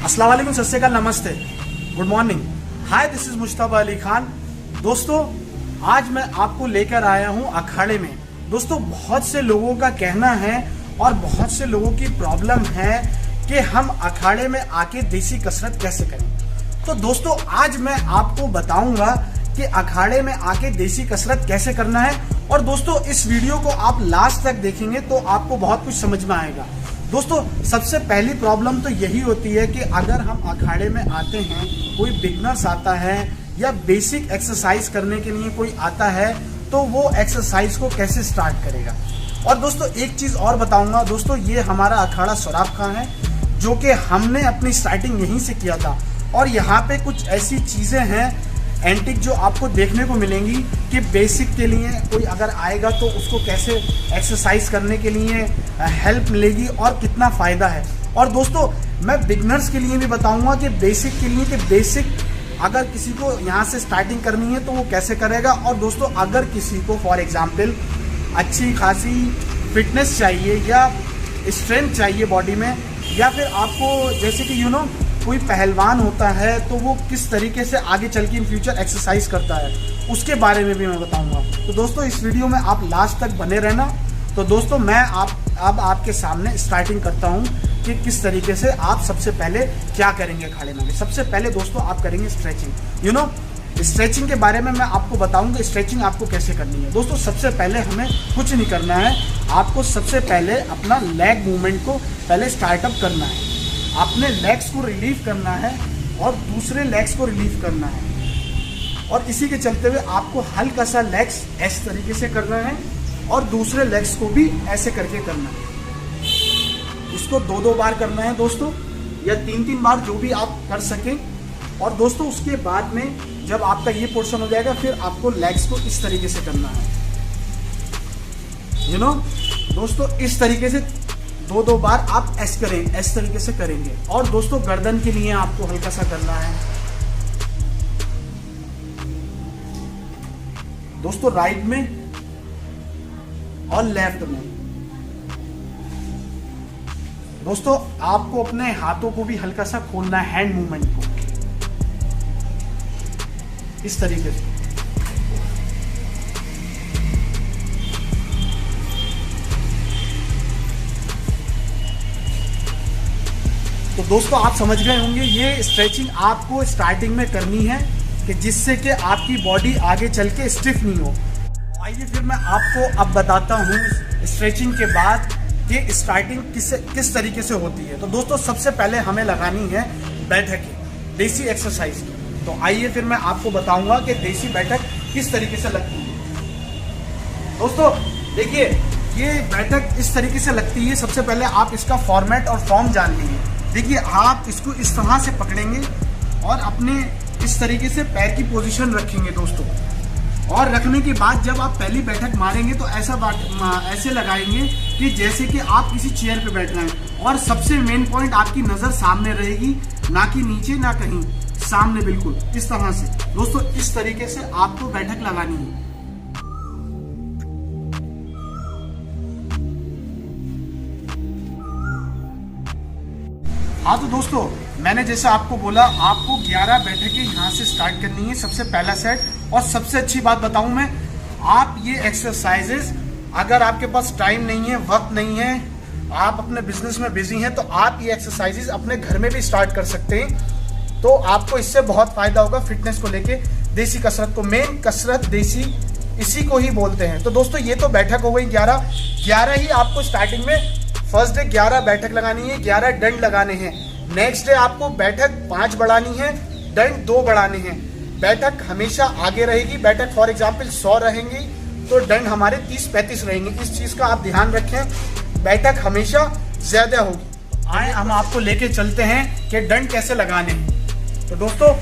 अस्सलाम वालेकुम, सत श्री अकाल, नमस्ते, good morning, hi, this is Mushtaba Ali Khan. दोस्तों आज मैं आपको लेकर आया हूं अखाड़े में। दोस्तों बहुत से लोगों का कहना है और बहुत से लोगों की प्रॉब्लम है कि हम अखाड़े में आके देसी कसरत कैसे करें। तो दोस्तों आज मैं आपको बताऊंगा कि अखाड़े में आके देसी कसरत कैसे करना है। और दोस्तों इस वीडियो को आप लास्ट तक देखेंगे तो आपको बहुत कुछ समझ में आएगा। दोस्तों सबसे पहली प्रॉब्लम तो यही होती है कि अगर हम अखाड़े में आते हैं, कोई बिगनर्स आता है या बेसिक एक्सरसाइज करने के लिए कोई आता है, तो वो एक्सरसाइज को कैसे स्टार्ट करेगा। और दोस्तों एक चीज और बताऊंगा, दोस्तों ये हमारा अखाड़ा सौराब खां है जो कि हमने अपनी स्टार्टिंग यहीं से किया था। और यहाँ पे कुछ ऐसी चीजें हैं एंटिक जो आपको देखने को मिलेंगी कि बेसिक के लिए कोई अगर आएगा तो उसको कैसे एक्सरसाइज करने के लिए हेल्प मिलेगी और कितना फ़ायदा है। और दोस्तों मैं बिगनर्स के लिए भी बताऊंगा कि बेसिक के लिए, कि बेसिक अगर किसी को यहाँ से स्टार्टिंग करनी है तो वो कैसे करेगा। और दोस्तों अगर किसी को फॉर एग्जाम्पल अच्छी खासी फिटनेस चाहिए या स्ट्रेंथ चाहिए बॉडी में, या फिर आपको जैसे कि कोई पहलवान होता है तो वो किस तरीके से आगे चल के इन फ्यूचर एक्सरसाइज करता है, उसके बारे में भी मैं बताऊंगा। तो दोस्तों इस वीडियो में आप लास्ट तक बने रहना। तो दोस्तों मैं अब आपके सामने स्टार्टिंग करता हूं कि किस तरीके से आप सबसे पहले क्या करेंगे अखाड़े में। सबसे पहले दोस्तों आप करेंगे स्ट्रेचिंग। स्ट्रेचिंग के बारे में मैं आपको बताऊंगा स्ट्रेचिंग आपको कैसे करनी है। दोस्तों सबसे पहले हमें कुछ नहीं करना है, आपको सबसे पहले अपना लेग मूवमेंट को पहले स्टार्टअप करना है। अपने लेग्स को रिलीव करना है और दूसरे लेग्स को रिलीव करना है। और इसी के चलते हुए आपको हल्का सा लेग्स इस तरीके से करना है और दूसरे लेग्स को भी ऐसे करके करना है। इसको 2-2 बार करना है दोस्तों, या 3-3 बार, जो भी आप कर सकें। और दोस्तों उसके बाद में जब आपका ये पोर्शन हो जाएगा फिर आपको लेग्स को इस तरीके से करना है। दोस्तों इस तरीके से 2-2 बार आप ऐसे करें, इस तरीके से करेंगे। और दोस्तों गर्दन के लिए आपको हल्का सा करना है। दोस्तों राइट में और लेफ्ट में। दोस्तों आपको अपने हाथों को भी हल्का सा खोलना है, हैंड मूवमेंट को इस तरीके से। तो दोस्तों आप समझ गए होंगे ये स्ट्रेचिंग आपको स्टार्टिंग में करनी है कि जिससे कि आपकी बॉडी आगे चल के स्टिफ नहीं हो। आइए फिर मैं आपको अब बताता हूँ स्ट्रेचिंग के बाद कि स्टार्टिंग किस तरीके से होती है। तो दोस्तों सबसे पहले हमें लगानी है बैठक, देसी एक्सरसाइज की। तो आइए फिर मैं आपको बताऊंगा कि देसी बैठक किस तरीके से लगती है। दोस्तों देखिए ये बैठक इस तरीके से लगती है। सबसे पहले आप इसका फॉर्मेट और फॉर्म जान लीजिए। देखिए आप इसको इस तरह से पकड़ेंगे और अपने इस तरीके से पैर की पोजीशन रखेंगे दोस्तों। और रखने के बाद जब आप पहली बैठक मारेंगे तो ऐसे लगाएंगे कि जैसे कि आप किसी चेयर पे बैठ रहे हैं। और सबसे मेन पॉइंट, आपकी नज़र सामने रहेगी, ना कि नीचे ना कहीं, सामने बिल्कुल इस तरह से। दोस्तों इस तरीके से आपको बैठक लगानी है। हाँ तो दोस्तों मैंने जैसे आपको बोला, आपको 11 बैठकें यहाँ से स्टार्ट करनी है, सबसे पहला सेट। और सबसे अच्छी बात बताऊं मैं, आप ये एक्सरसाइजेस अगर आपके पास टाइम नहीं है, वक्त नहीं है, आप अपने बिजनेस में बिजी हैं, तो आप ये एक्सरसाइजेस अपने घर में भी स्टार्ट कर सकते हैं। तो आपको इससे बहुत फायदा होगा फिटनेस को लेके। देसी कसरत को, मेन कसरत देसी इसी को ही बोलते हैं। तो दोस्तों ये तो बैठक हो गई 11 ही आपको स्टार्टिंग में फर्स्ट डे 11 बैठक लगानी है, 11 डंड लगाने हैं। नेक्स्ट डे आपको बैठक 5 बढ़ानी है, डंड 2 बढ़ाने हैं। बैठक हमेशा आगे रहेगी। बैठक फॉर एग्जांपल 100 रहेंगी तो डंड हमारे 30-35 रहेंगे। इस चीज का आप ध्यान रखें, बैठक हमेशा ज्यादा होगी। आए हम आपको लेके चलते हैं कि डंड कैसे लगाने हैं। तो दोस्तों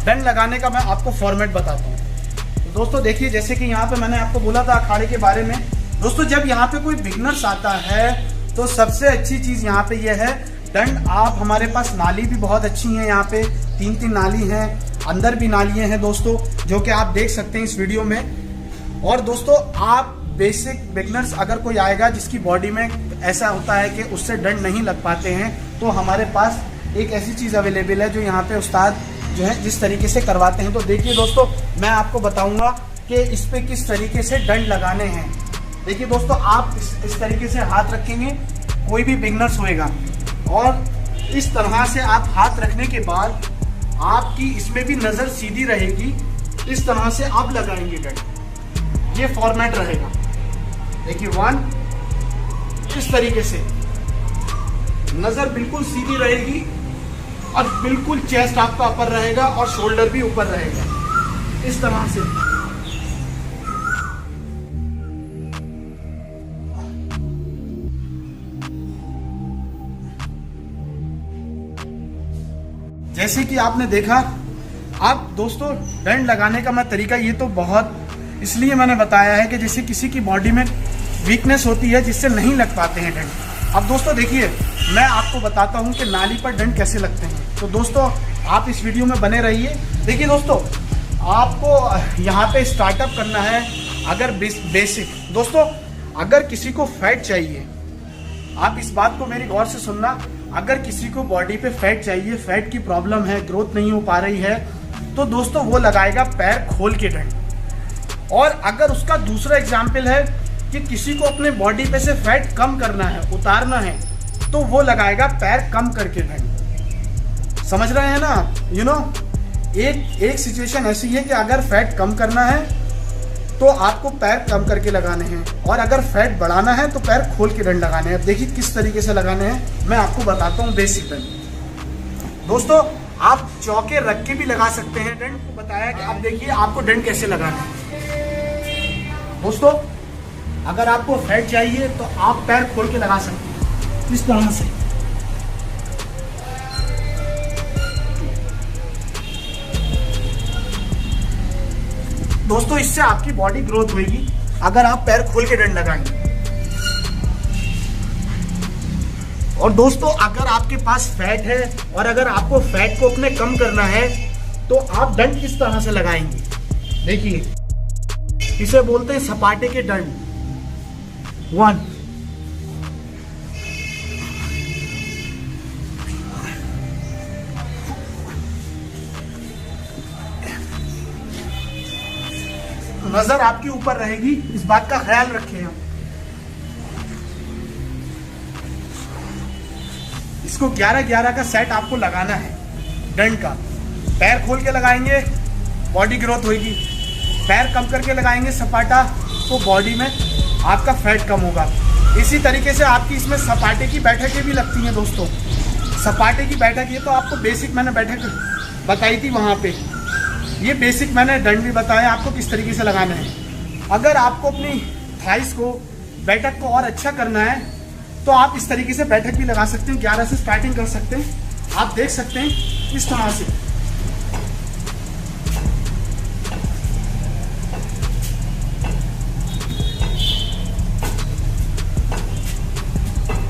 डंड लगाने का मैं आपको फॉर्मेट बताता हूँ। तो दोस्तों देखिए जैसे कि यहाँ पे मैंने आपको बोला था अखाड़े के बारे में। दोस्तों जब यहाँ पे कोई बिगनर्स आता है तो सबसे अच्छी चीज यहाँ पे ये है डंड। आप हमारे पास नाली भी बहुत अच्छी है, यहाँ पे 3-3 नाली हैं, अंदर भी नालियां हैं दोस्तों, जो कि आप देख सकते हैं इस वीडियो में। और दोस्तों आप बेसिक बिगनर्स अगर कोई आएगा जिसकी बॉडी में ऐसा होता है कि उससे डंड नहीं लग पाते हैं, तो हमारे पास एक ऐसी चीज़ अवेलेबल है जो यहाँ पे उस्ताद जो है जिस तरीके से करवाते हैं। तो देखिए दोस्तों, मैं आपको बताऊंगा कि इस पे किस तरीके से डंड लगाने हैं। देखिए दोस्तों, आप इस तरीके से हाथ रखेंगे, कोई भी बिगनर्स होएगा, और इस तरह से आप हाथ रखने के बाद आपकी इसमें भी नज़र सीधी रहेगी। इस तरह से आप लगाएंगे डंड, ये फॉर्मेट रहेगा। देखिए 1, इस तरीके से नज़र बिल्कुल सीधी रहेगी और बिल्कुल चेस्ट आपका अपर रहेगा और शोल्डर भी ऊपर रहेगा, इस तरह से। जैसे कि आपने देखा, आप दोस्तों डंड लगाने का मैं तरीका ये तो बहुत इसलिए मैंने बताया है कि जैसे किसी की बॉडी में वीकनेस होती है जिससे नहीं लग पाते हैं डंड। अब दोस्तों देखिए, मैं आपको बताता हूं कि नाली पर डंड कैसे लगते हैं। तो दोस्तों आप इस वीडियो में बने रहिए। देखिए दोस्तों, आपको यहाँ पे स्टार्टअप करना है। अगर बेसिक दोस्तों, अगर किसी को फैट चाहिए, आप इस बात को मेरी गौर से सुनना, अगर किसी को बॉडी पे फैट चाहिए, फैट की प्रॉब्लम है, ग्रोथ नहीं हो पा रही है, तो दोस्तों वो लगाएगा पैर खोल के डंड। और अगर उसका दूसरा एग्जाम्पल है कि किसी को अपने बॉडी पे से फैट कम करना है, उतारना है, तो वो लगाएगा पैर कम करके डंड। समझ रहे हैं ना? यू नो, एक सिचुएशन ऐसी है कि अगर फैट कम करना है तो आपको पैर कम करके लगाने हैं, और अगर फैट बढ़ाना है तो पैर खोल के डंड लगाने हैं। देखिए किस तरीके से लगाने हैं, मैं आपको बताता हूँ बेसिक डंड। दोस्तों आप चौके रख के भी लगा सकते हैं डंड को बताया कि अब देखिए आपको डंड कैसे लगाना है। दोस्तों अगर आपको फैट चाहिए तो आप पैर खोल के लगा सकते हैं, इस तरह से। दोस्तों इससे आपकी बॉडी ग्रोथ होगी अगर आप पैर खोल के डंड लगाएंगे। और दोस्तों अगर आपके पास फैट है और अगर आपको फैट को अपने कम करना है तो आप डंड किस तरह से लगाएंगे, देखिए इसे बोलते हैं सपाटे के डंड। 1, नजर आपके ऊपर रहेगी, इस बात का ख्याल रखें हम। इसको 11-11 का सेट आपको लगाना है डंड का। पैर खोल के लगाएंगे, बॉडी ग्रोथ होगी। पैर कम करके लगाएंगे सपाटा, तो बॉडी में आपका फैट कम होगा। इसी तरीके से आपकी इसमें सपाटे की बैठकें भी लगती हैं दोस्तों। सपाटे की बैठक, ये तो आपको बेसिक मैंने बैठक बताई थी वहाँ पे। ये बेसिक मैंने डंड भी बताया आपको किस तरीके से लगाना है। अगर आपको अपनी थाइस को, बैठक को और अच्छा करना है तो आप इस तरीके से बैठक भी लगा सकते हैं। 11 से स्टार्टिंग कर सकते हैं, आप देख सकते हैं इस तरह से।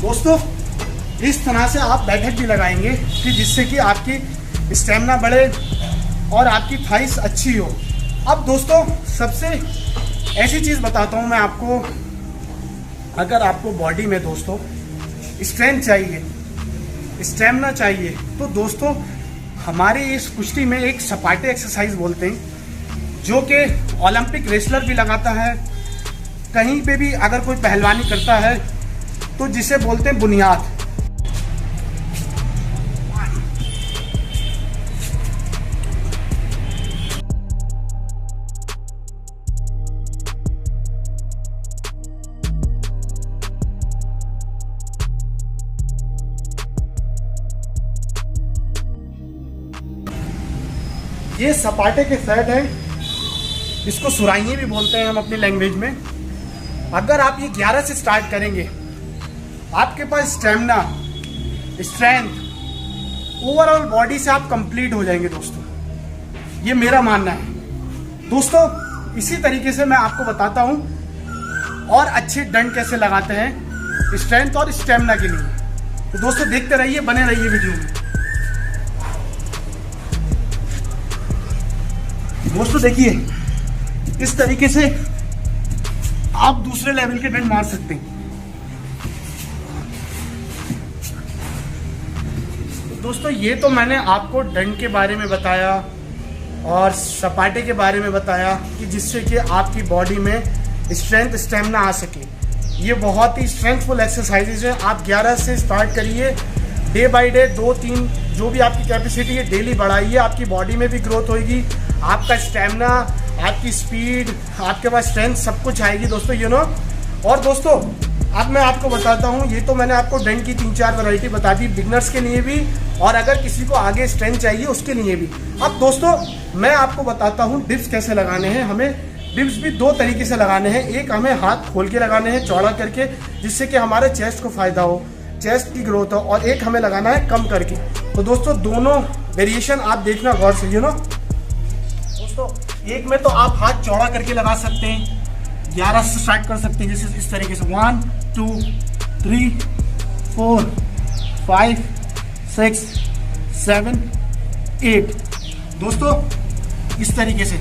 दोस्तों इस तरह से आप बैठक भी लगाएंगे कि जिससे कि आपकी स्टेमिना बढ़े और आपकी थाइस अच्छी हो। अब दोस्तों सबसे ऐसी चीज़ बताता हूँ मैं आपको, अगर आपको बॉडी में दोस्तों स्ट्रेंथ चाहिए, स्टेमिना चाहिए, तो दोस्तों हमारे इस कुश्ती में एक सपाटे एक्सरसाइज बोलते हैं जो कि ओलंपिक रेसलर भी लगाता है, कहीं पे भी अगर कोई पहलवानी करता है तो जिसे बोलते हैं बुनियाद। ये सपाटे के सेट है, इसको सुराइये भी बोलते हैं हम अपनी लैंग्वेज में। अगर आप ये 11 से स्टार्ट करेंगे, आपके पास स्टेमिना, स्ट्रेंथ, ओवरऑल बॉडी से आप कंप्लीट हो जाएंगे दोस्तों, ये मेरा मानना है। दोस्तों इसी तरीके से मैं आपको बताता हूँ और अच्छे डंड कैसे लगाते हैं स्ट्रेंथ और स्टेमिना के लिए। तो दोस्तों देखते रहिए, बने रहिए वीडियो में। दोस्तों देखिए इस तरीके से आप दूसरे लेवल के डंड मार सकते हैं। दोस्तों ये तो मैंने आपको डंड के बारे में बताया और सपाटे के बारे में बताया कि जिससे कि आपकी बॉडी में स्ट्रेंथ स्टेमिना आ सके। ये बहुत ही स्ट्रेंथफुल एक्सरसाइजेज हैं। आप 11 से स्टार्ट करिए, डे बाय डे 2-3 जो भी आपकी कैपेसिटी है डेली बढ़ाइए। आपकी बॉडी में भी ग्रोथ होगी, आपका स्टेमिना, आपकी स्पीड, आपके पास स्ट्रेंथ सब कुछ आएगी दोस्तों, यू नो। और दोस्तों अब मैं आपको बताता हूँ, ये तो मैंने आपको डंड की 3-4 वैरायटी बता दी बिगनर्स के लिए भी, और अगर किसी को आगे स्ट्रेंथ चाहिए उसके लिए भी। अब दोस्तों मैं आपको बताता हूँ डिप्स कैसे लगाने हैं। हमें डिप्स भी 2 तरीके से लगाने हैं। एक हमें हाथ खोल के लगाने हैं चौड़ा करके, जिससे कि हमारे चेस्ट को फायदा हो, चेस्ट की ग्रोथ हो, और एक हमें लगाना है कम करके। तो दोस्तों दोनों वेरिएशन आप देखना गौर से, यू नो। दोस्तों एक में तो आप हाथ चौड़ा करके लगा सकते हैं, 11 से स्टार्ट कर सकते हैं, जैसे इस तरीके से 1 2 3 4 5 6 7 8 दोस्तों इस तरीके से।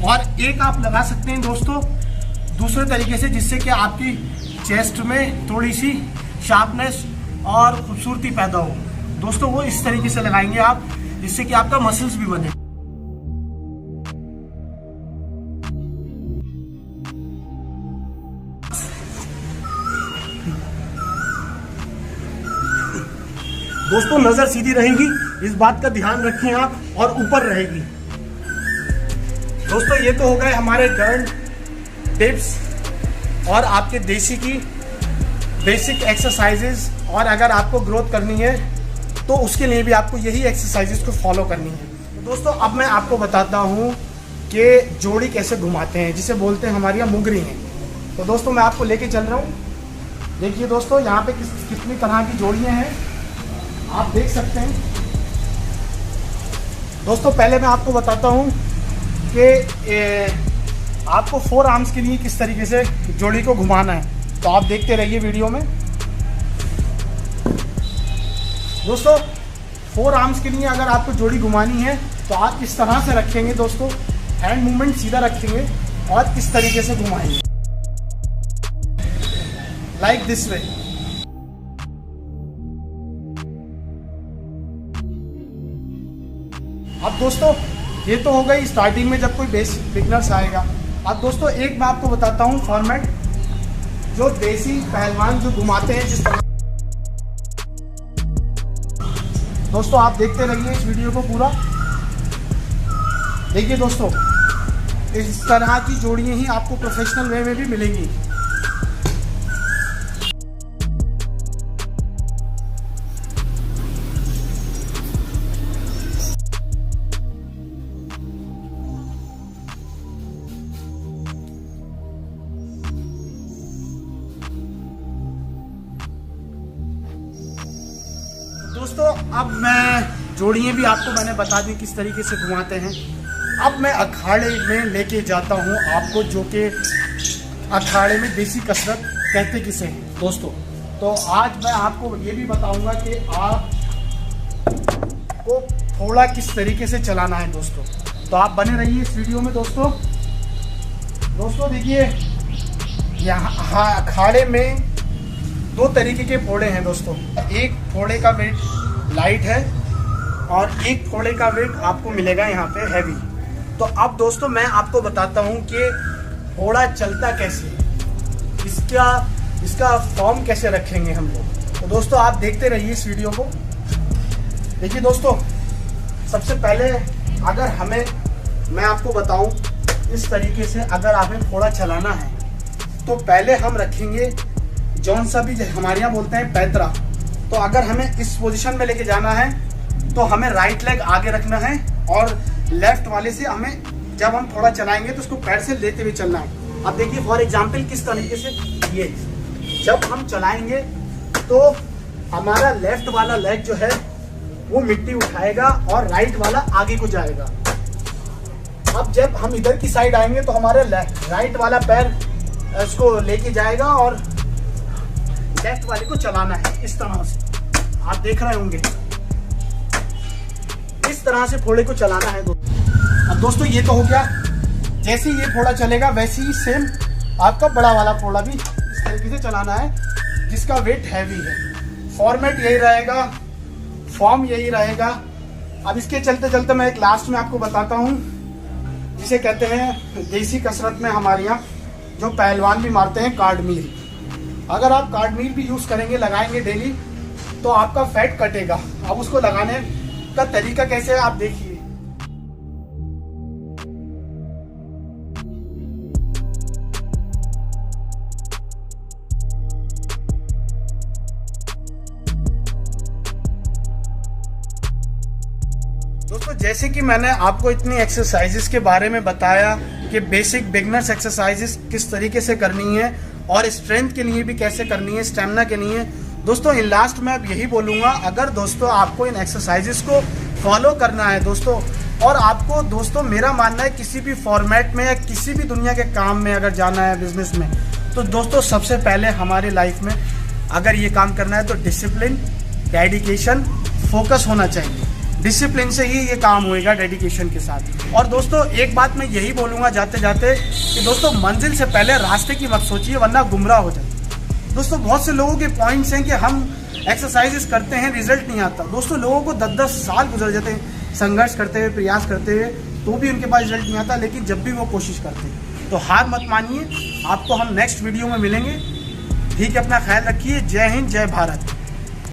और एक आप लगा सकते हैं दोस्तों दूसरे तरीके से, जिससे कि आपकी चेस्ट में थोड़ी सी शार्पनेस और खूबसूरती पैदा हो। दोस्तों वो इस तरीके से लगाएंगे आप, जिससे कि आपका मसल्स भी बने। दोस्तों नजर सीधी रहेगी, इस बात का ध्यान रखें आप, और ऊपर रहेगी। दोस्तों ये तो हो गए हमारे डंड, डिप्स और आपके देसी की बेसिक एक्सरसाइजेज। और अगर आपको ग्रोथ करनी है तो उसके लिए भी आपको यही एक्सरसाइजेज को फॉलो करनी है। तो दोस्तों अब मैं आपको बताता हूँ कि जोड़ी कैसे घुमाते हैं, जिसे बोलते हैं हमारे यहाँ मुगरी हैं। तो दोस्तों मैं आपको लेके चल रहा हूँ। देखिए दोस्तों यहाँ पे कितनी तरह की जोड़ियाँ हैं, आप देख सकते हैं। दोस्तों पहले मैं आपको बताता हूँ कि आपको 4 आर्म्स के लिए किस तरीके से जोड़ी को घुमाना है, तो आप देखते रहिए वीडियो में। दोस्तों 4 आर्म्स के लिए अगर आपको जोड़ी घुमानी है तो आप इस तरह से रखेंगे दोस्तों, हैंड मूवमेंट सीधा रखेंगे और इस तरीके से घुमाएंगे, लाइक दिस वे। अब दोस्तों ये तो हो गई स्टार्टिंग में जब कोई बेसिक बिगनर्स आएगा। अब दोस्तों एक मैं आपको बताता हूँ फॉर्मेट, जो देसी पहलवान जो घुमाते हैं जिस तरह। दोस्तों आप देखते रहिए इस वीडियो को पूरा। देखिए दोस्तों इस तरह की जोड़ियाँ ही आपको प्रोफेशनल वे में भी मिलेंगी। दोस्तों अब मैं जोड़ियाँ भी आपको मैंने बता दी किस तरीके से घुमाते हैं। अब मैं अखाड़े में लेके जाता हूँ आपको, जो कि अखाड़े में देसी कसरत कहते किसे हैं दोस्तों। तो आज मैं आपको ये भी बताऊंगा कि आपको थोड़ा किस तरीके से चलाना है दोस्तों। तो आप बने रहिए इस वीडियो में दोस्तों। दोस्तों देखिए यहाँ अखाड़े में 2 तरीके के फोड़े हैं दोस्तों। एक फोड़े का वेट लाइट है और एक फोड़े का वेट आपको मिलेगा यहाँ पे हैवी। तो अब दोस्तों मैं आपको बताता हूँ कि फोड़ा चलता कैसे, इसका फॉर्म कैसे रखेंगे हम लोग। तो दोस्तों आप देखते रहिए इस वीडियो को। देखिए दोस्तों सबसे पहले अगर मैं आपको बताऊं इस तरीके से अगर हमें फोड़ा चलाना है तो पहले हम रखेंगे जौन सा भी हमारे यहाँ बोलते हैं पैतरा। तो अगर हमें इस पोजीशन में लेके जाना है तो हमें राइट लेग आगे रखना है और लेफ्ट वाले से हमें जब हम थोड़ा चलाएंगे तो उसको पैर से लेते हुए चलना है। अब देखिए फॉर एग्जांपल किस तरीके से ये जब हम चलाएंगे तो हमारा लेफ्ट वाला लेग जो है वो मिट्टी उठाएगा और राइट वाला आगे को जाएगा। अब जब हम इधर की साइड आएंगे तो हमारे राइट वाला पैर इसको लेके जाएगा और लेफ्ट वाले को चलाना है इस तरह से। आप देख रहे होंगे इस तरह से फोड़े को चलाना है दोस्तों। अब दोस्तों ये तो हो गया, जैसे ये फोड़ा चलेगा वैसे ही सेम आपका बड़ा वाला फोड़ा भी इस तरीके से चलाना है जिसका वेट हैवी है। फॉर्मेट यही रहेगा फॉर्म यही रहेगा। अब इसके चलते चलते मैं एक लास्ट में आपको बताता हूँ, जिसे कहते हैं देसी कसरत में हमारे यहाँ जो पहलवान भी मारते हैं, कार्डमील। अगर आप कार्डमील भी यूज़ करेंगे, लगाएंगे डेली, तो आपका फैट कटेगा। अब उसको लगाने का तरीका कैसे है आप देखिए। दोस्तों जैसे कि मैंने आपको इतनी एक्सरसाइजेस के बारे में बताया कि बेसिक बिगनर्स एक्सरसाइजेस किस तरीके से करनी है और स्ट्रेंथ के लिए भी कैसे करनी है, स्टेमिना के लिए। दोस्तों इन लास्ट में अब यही बोलूँगा, अगर दोस्तों आपको इन एक्सरसाइजेस को फॉलो करना है दोस्तों, और आपको दोस्तों मेरा मानना है किसी भी फॉर्मेट में या किसी भी दुनिया के काम में अगर जाना है, बिजनेस में, तो दोस्तों सबसे पहले हमारी लाइफ में अगर ये काम करना है तो डिसिप्लिन, डेडिकेशन, फोकस होना चाहिए। डिसिप्लिन से ही ये काम होएगा, डेडिकेशन के साथ। और दोस्तों एक बात मैं यही बोलूँगा जाते जाते कि दोस्तों मंजिल से पहले रास्ते की मत सोचिए, वरना गुमराह हो जाए। दोस्तों बहुत से लोगों के पॉइंट्स हैं कि हम एक्सरसाइजेस करते हैं, रिजल्ट नहीं आता। दोस्तों लोगों को 10-10 साल गुजर जाते हैं संघर्ष करते हुए, प्रयास करते हुए, तो भी उनके पास रिजल्ट नहीं आता। लेकिन जब भी वो कोशिश करते हैं तो हार मत मानिए। आपको हम नेक्स्ट वीडियो में मिलेंगे। ठीक है, अपना ख्याल रखिए। जय हिंद, जय भारत।